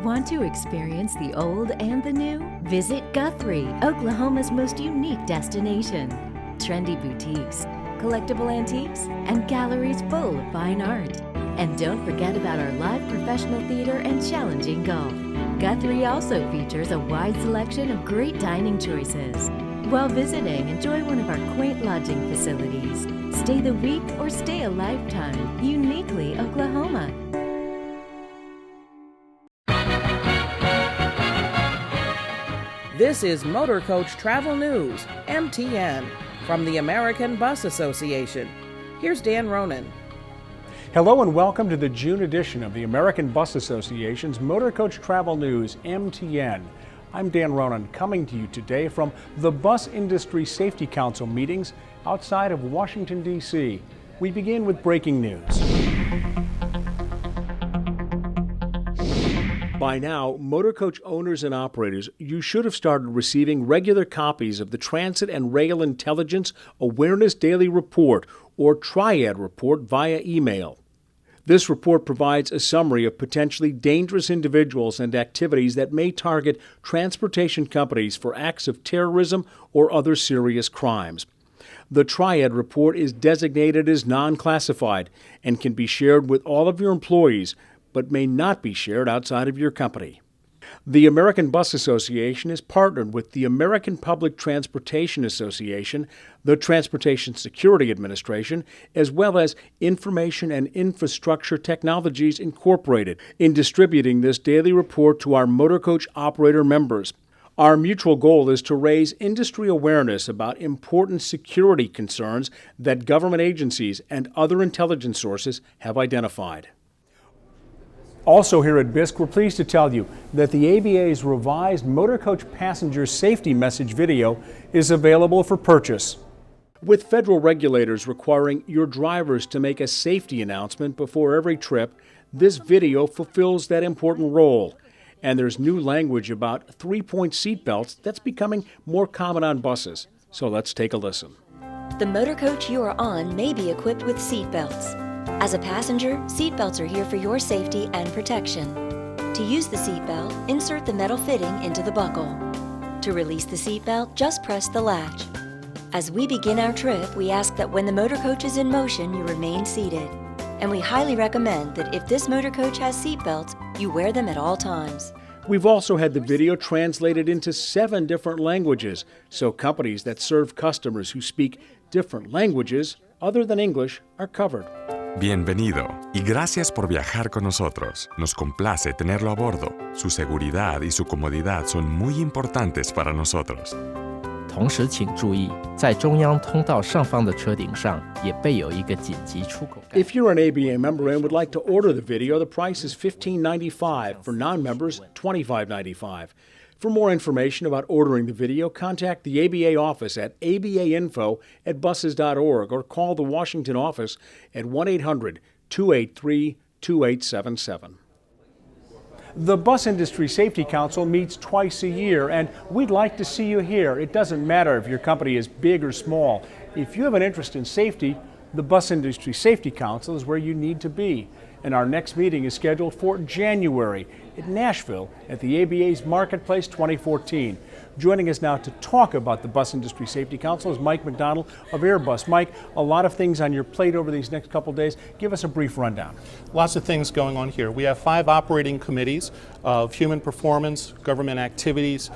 Want to experience the old and the new? Visit Guthrie, Oklahoma's most unique destination. Trendy boutiques, collectible antiques, and galleries full of fine art. And don't forget about our live professional theater and challenging golf. Guthrie also features a wide selection of great dining choices. While visiting, enjoy one of our quaint lodging facilities. Stay the week or stay a lifetime, uniquely Oklahoma. This is Motor Coach Travel News, MTN, from the American Bus Association. Here's Dan Ronan. Hello and welcome to the June edition of the American Bus Association's Motor Coach Travel News, MTN. I'm Dan Ronan, coming to you today from the Bus Industry Safety Council meetings outside of Washington, D.C. We begin with breaking news. By now, motor coach owners and operators, you should have started receiving regular copies of the Transit and Rail Intelligence Awareness Daily Report, or TRIAD report, via email. This report provides a summary of potentially dangerous individuals and activities that may target transportation companies for acts of terrorism or other serious crimes. The TRIAD report is designated as non-classified and can be shared with all of your employees, but may not be shared outside of your company. The American Bus Association is partnered with the American Public Transportation Association, the Transportation Security Administration, as well as Information and Infrastructure Technologies Incorporated in distributing this daily report to our motor coach operator members. Our mutual goal is to raise industry awareness about important security concerns that government agencies and other intelligence sources have identified. Also here at BISC, we're pleased to tell you that the ABA's revised Motor Coach Passenger Safety Message video is available for purchase. With federal regulators requiring your drivers to make a safety announcement before every trip, this video fulfills that important role. And there's new language about three-point seatbelts that's becoming more common on buses. So let's take a listen. The motor coach you are on may be equipped with seatbelts. As a passenger, seatbelts are here for your safety and protection. To use the seatbelt, insert the metal fitting into the buckle. To release the seatbelt, just press the latch. As we begin our trip, we ask that when the motor coach is in motion, you remain seated. And we highly recommend that if this motor coach has seatbelts, you wear them at all times. We've also had the video translated into 7 different languages, so companies that serve customers who speak different languages other than English are covered. Bienvenido y gracias por viajar con nosotros. Nos complace tenerlo a bordo. Su seguridad y su comodidad son muy importantes para nosotros. 同时请注意，在中央通道上方的车顶上也备有一个紧急出口盖。 If you're an ABA member and would like to order the video, the price is $15.95. For non-members, $25.95. For more information about ordering the video, contact the ABA office at abainfo@buses.org or call the Washington office at 1-800-283-2877. The Bus Industry Safety Council meets twice a year, and we'd like to see you here. It doesn't matter if your company is big or small. If you have an interest in safety, the Bus Industry Safety Council is where you need to be. And our next meeting is scheduled for January in Nashville at the ABA's Marketplace 2014. Joining us now to talk about the Bus Industry Safety Council is Mike McDonald of Airbus. Mike, a lot of things on your plate over these next couple days. Give us a brief rundown. Lots of things going on here. We have 5 operating committees of human performance, government activities,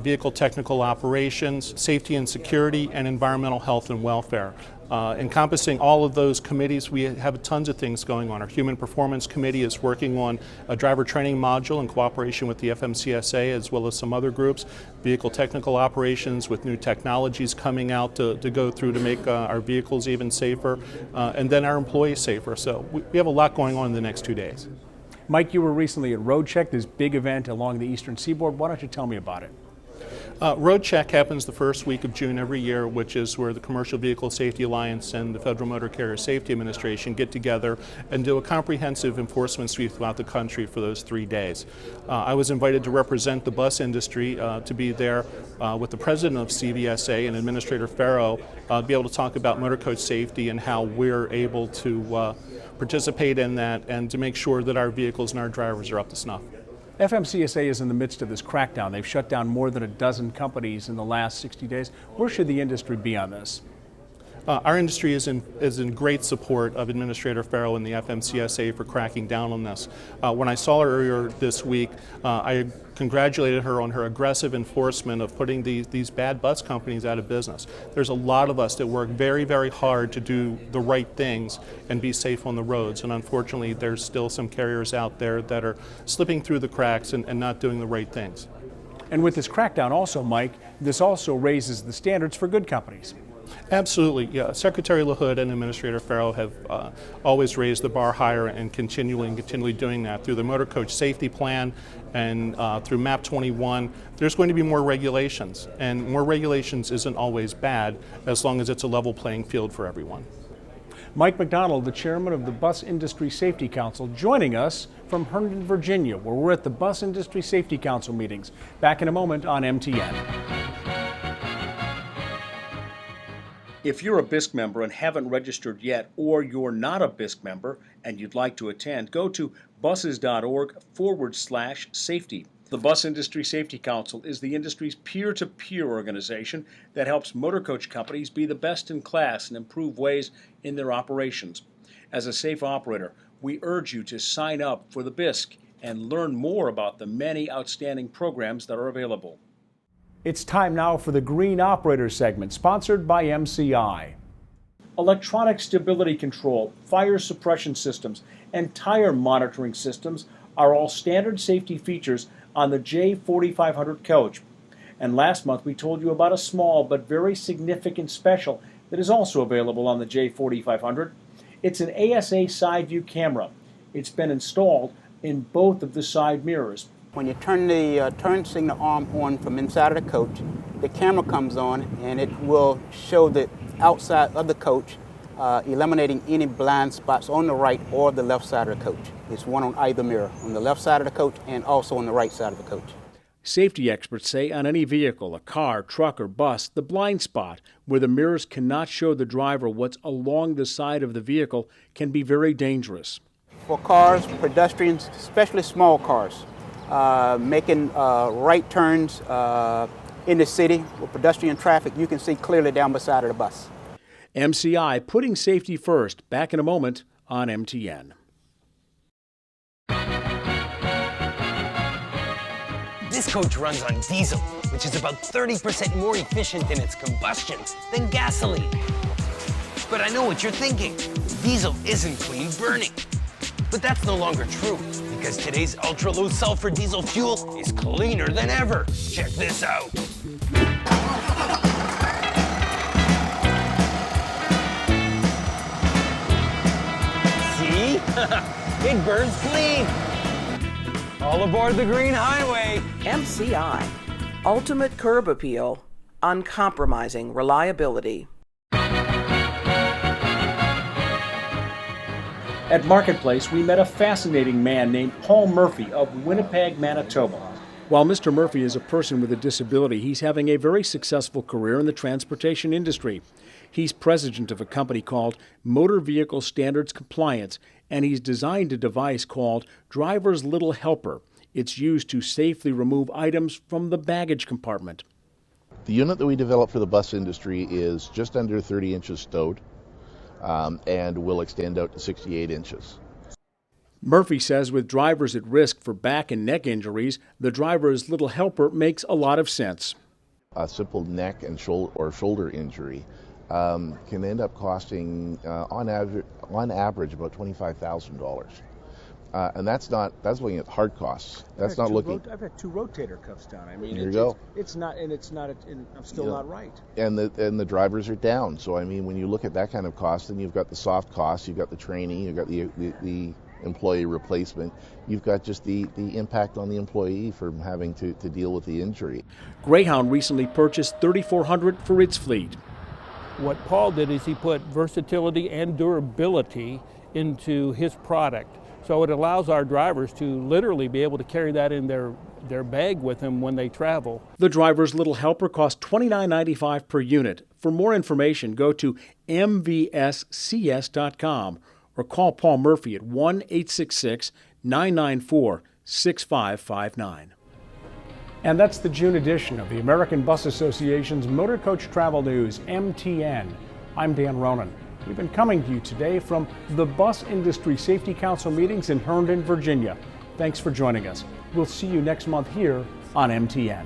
vehicle technical operations, safety and security, and environmental health and welfare. Encompassing all of those committees, we have tons of things going on. Our Human Performance Committee is working on a driver training module in cooperation with the FMCSA as well as some other groups. Vehicle technical operations with new technologies coming out to go through to make our vehicles even safer, and then our employees safer. So we have a lot going on in the next 2 days. Mike, you were recently at RoadCheck, this big event along the Eastern Seaboard. Why don't you tell me about it? RoadCheck happens the first week of June every year, which is where the Commercial Vehicle Safety Alliance and the Federal Motor Carrier Safety Administration get together and do a comprehensive enforcement sweep throughout the country for those 3 days. I was invited to represent the bus industry to be there with the president of CVSA and Administrator Farrow to be able to talk about motor coach safety and how we're able to participate in that and to make sure that our vehicles and our drivers are up to snuff. FMCSA is in the midst of this crackdown. They've shut down more than a dozen companies in the last 60 days. Where should the industry be on this? Our industry is in great support of Administrator Farrell and the FMCSA for cracking down on this. When I saw her earlier this week, I congratulated her on her aggressive enforcement of putting these bad bus companies out of business. There's a lot of us that work very, very hard to do the right things and be safe on the roads, and unfortunately there's still some carriers out there that are slipping through the cracks and not doing the right things. And with this crackdown also, Mike, this also raises the standards for good companies. Absolutely, yeah. Secretary LaHood and Administrator Farrell have always raised the bar higher and continually doing that through the Motor Coach Safety Plan and through MAP 21. There's going to be more regulations, and more regulations isn't always bad as long as it's a level playing field for everyone. Mike McDonald, the chairman of the Bus Industry Safety Council, joining us from Herndon, Virginia, where we're at the Bus Industry Safety Council meetings. Back in a moment on MTN. If you're a BISC member and haven't registered yet, or you're not a BISC member and you'd like to attend, go to buses.org/safety. The Bus Industry Safety Council is the industry's peer-to-peer organization that helps motor coach companies be the best in class and improve ways in their operations. As a safe operator, we urge you to sign up for the BISC and learn more about the many outstanding programs that are available. It's time now for the Green Operator segment, sponsored by MCI. Electronic stability control, fire suppression systems, and tire monitoring systems are all standard safety features on the J4500 coach. And last month we told you about a small but very significant special that is also available on the J4500. It's an ASA side view camera. It's been installed in both of the side mirrors. When you turn the turn signal arm on from inside of the coach, the camera comes on and it will show the outside of the coach, eliminating any blind spots on the right or the left side of the coach. It's one on either mirror, on the left side of the coach and also on the right side of the coach. Safety experts say on any vehicle, a car, truck, or bus, the blind spot, where the mirrors cannot show the driver what's along the side of the vehicle, can be very dangerous. For cars, pedestrians, especially small cars, making right turns in the city with pedestrian traffic, you can see clearly down beside of the bus. MCI, putting safety first. Back in a moment on MTN. This coach runs on diesel, which is about 30% more efficient in its combustion than gasoline. But I know what you're thinking. Diesel isn't clean burning. But that's no longer true, because today's ultra-low sulfur diesel fuel is cleaner than ever. Check this out. See? It burns clean. All aboard the Green Highway. MCI, ultimate curb appeal, uncompromising reliability. At Marketplace, we met a fascinating man named Paul Murphy of Winnipeg, Manitoba. While Mr. Murphy is a person with a disability, he's having a very successful career in the transportation industry. He's president of a company called Motor Vehicle Standards Compliance, and he's designed a device called Driver's Little Helper. It's used to safely remove items from the baggage compartment. The unit that we developed for the bus industry is just under 30 inches stowed. And will extend out to 68 inches. Murphy says with drivers at risk for back and neck injuries, the driver's little helper makes a lot of sense. A simple neck and shoulder injury can end up costing, on average, about $25,000. And that's looking at hard costs. That's not looking. I've had two rotator cuffs down. I mean, there you go. I'm still not right. And the drivers are down. So I mean, when you look at that kind of cost, then you've got the soft costs, you've got the training, you've got the employee replacement, you've got just the impact on the employee from having to deal with the injury. Greyhound recently purchased 3,400 for its fleet. What Paul did is he put versatility and durability into his product. So it allows our drivers to literally be able to carry that in their bag with them when they travel. The driver's little helper costs $29.95 per unit. For more information, go to mvscs.com or call Paul Murphy at 1-866-994-6000. 6559. And that's the June edition of the American Bus Association's Motor Coach Travel News, MTN. I'm Dan Ronan. We've been coming to you today from the Bus Industry Safety Council meetings in Herndon, Virginia. Thanks for joining us. We'll see you next month here on MTN.